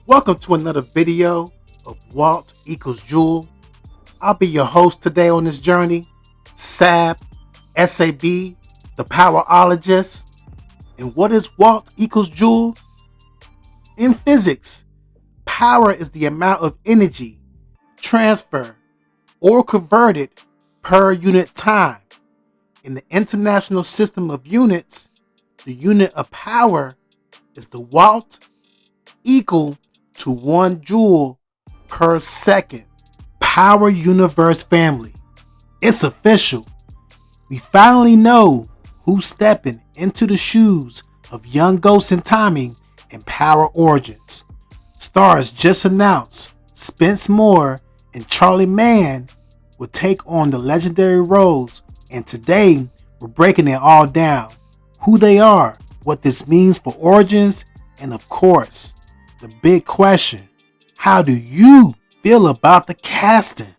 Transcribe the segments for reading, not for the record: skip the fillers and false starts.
Welcome to another video of Walt equals Jewel. I'll be your host today on this journey, SAB, the Powerologist. And what is Walt equals Jewel? In physics, power is the amount of energy transferred or converted per unit time. In the international system of units, the unit of power is the watt equal to 1 joule per second. Power Universe family. It's official. We finally know who's stepping into the shoes of young Ghost and Tommy in Power Origins. Starz just announced Spence Moore and Charlie Mann will take on the legendary roles, and today we're breaking it all down. Who they are, what this means for Origins, and of course, the big question, how do you feel about the casting?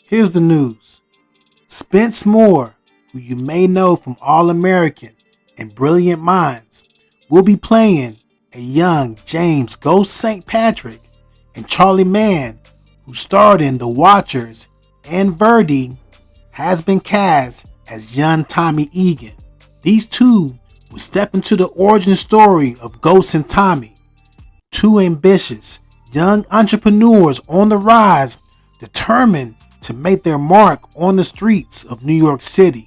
Here's the news. Spence Moore, who you may know from All American and Brilliant Minds, will be playing a young James Ghost St. Patrick, and Charlie Mann, who starred in The Watchers and Verdi, has been cast as young Tommy Egan. These two will step into the origin story of Ghost and Tommy, two ambitious young entrepreneurs on the rise, determined to make their mark on the streets of New York City.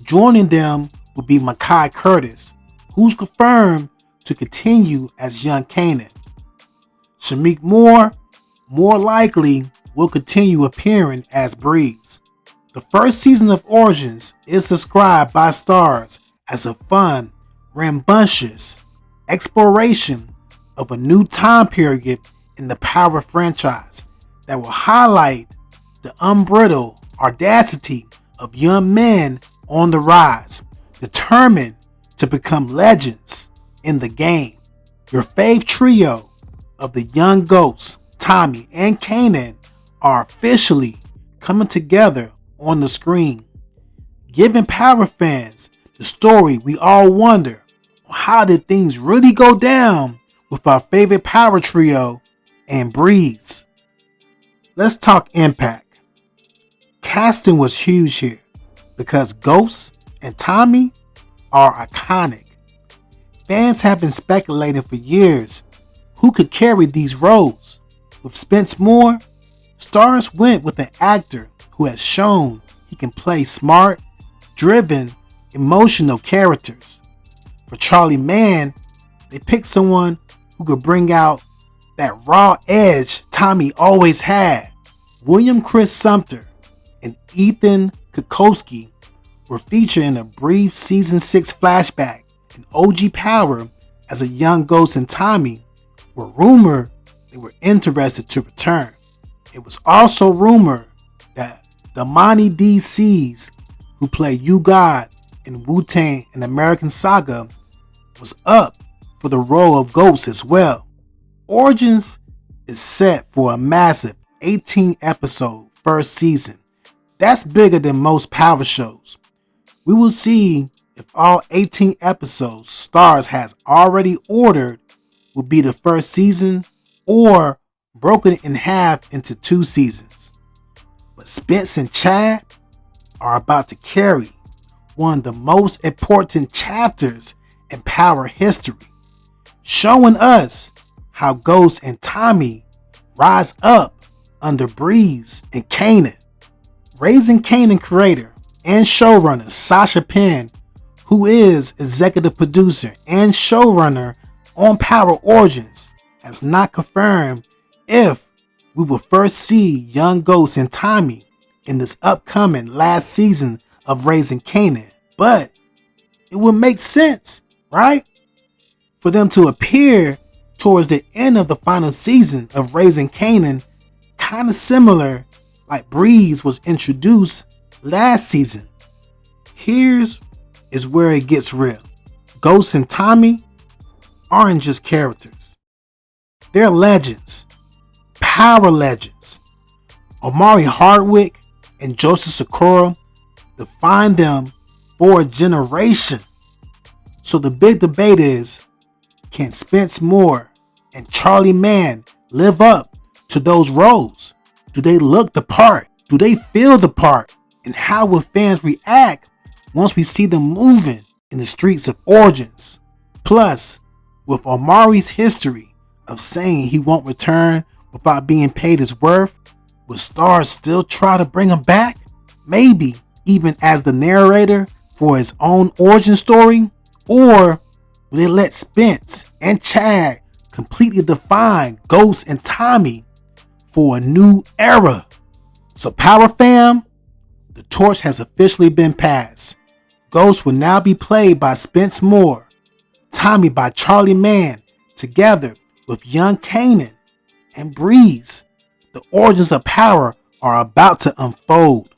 Joining them will be MeKai Curtis, who's confirmed to continue as Young Kanan. Shameik Moore, more likely, will continue appearing as Breeze. The first season of Origins is described by Starz as a fun, rambunctious exploration of a new time period in the Power franchise that will highlight the unbridled audacity of young men on the rise, determined to become legends in the game. Your fave trio of the young Ghosts, Tommy and Kanan, are officially coming together on the screen, giving Power fans the story we all wonder, how did things really go down with our favorite power trio and Breeze? Let's talk impact. Casting was huge here because Ghost and Tommy are iconic. Fans have been speculating for years who could carry these roles. With Spence Moore, Starz went with an actor who has shown he can play smart, driven, emotional characters. For Charlie Mann, they picked someone who could bring out that raw edge Tommy always had. William Chris Sumter and Ethan Kokoski were featured in a brief season 6 flashback, and OG Power as a young Ghost and Tommy were rumored they were interested to return. It was also rumored that Damani DC's, who played U-God in Wu-Tang and American Saga, was up for the role of Ghost as well. Origins is set for a massive 18-episode first season. That's bigger than most Power shows. We will see if all 18 episodes Starz has already ordered will be the first season or broken in half into 2 seasons. But Spence and Chad are about to carry one of the most important chapters in Power history, showing us how Ghost and Tommy rise up under Breeze and Kanan. Raising Kanan creator and showrunner Sasha Penn, who is executive producer and showrunner on Power Origins, has not confirmed if we will first see young Ghost and Tommy in this upcoming last season of Raising Kanan, but it would make sense, right? For them to appear towards the end of the final season of Raising Kanan, kind of similar like Breeze was introduced last season. Here's where it gets real. Ghost and Tommy aren't just characters. They're legends. Power legends. Omari Hardwick and Joseph Sikora defined them for a generation. So the big debate is, can Spence Moore and Charlie Mann live up to those roles? Do they look the part? Do they feel the part? And how will fans react once we see them moving in the streets of Origins? Plus, with Omari's history of saying he won't return without being paid his worth, will Starz still try to bring him back? Maybe even as the narrator for his own origin story? Or will they let Spence and Chad completely define Ghost and Tommy for a new era? So Power Fam, the torch has officially been passed. Ghost will now be played by Spence Moore, Tommy by Charlie Mann, together with Young Kanan and Breeze. The origins of Power are about to unfold.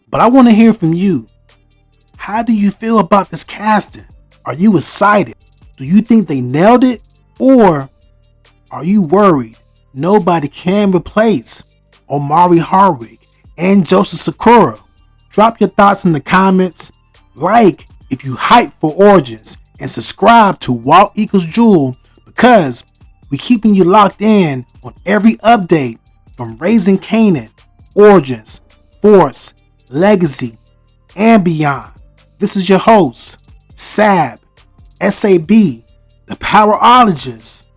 But I want to hear from you. How do you feel about this casting? Are you excited? Do you think they nailed it? Or are you worried nobody can replace Omari Hardwick and Joseph Sikora? Drop your thoughts in the comments. Like if you hype for Origins, and subscribe to Walt Equals Jewel, because we keeping you locked in on every update from Raising Kanan, Origins, Force, Legacy, and beyond. This is your host, SAB, the Powerologist,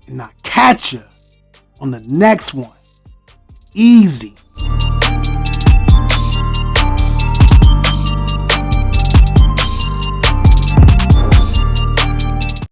and I'll catch ya on the next one. Easy.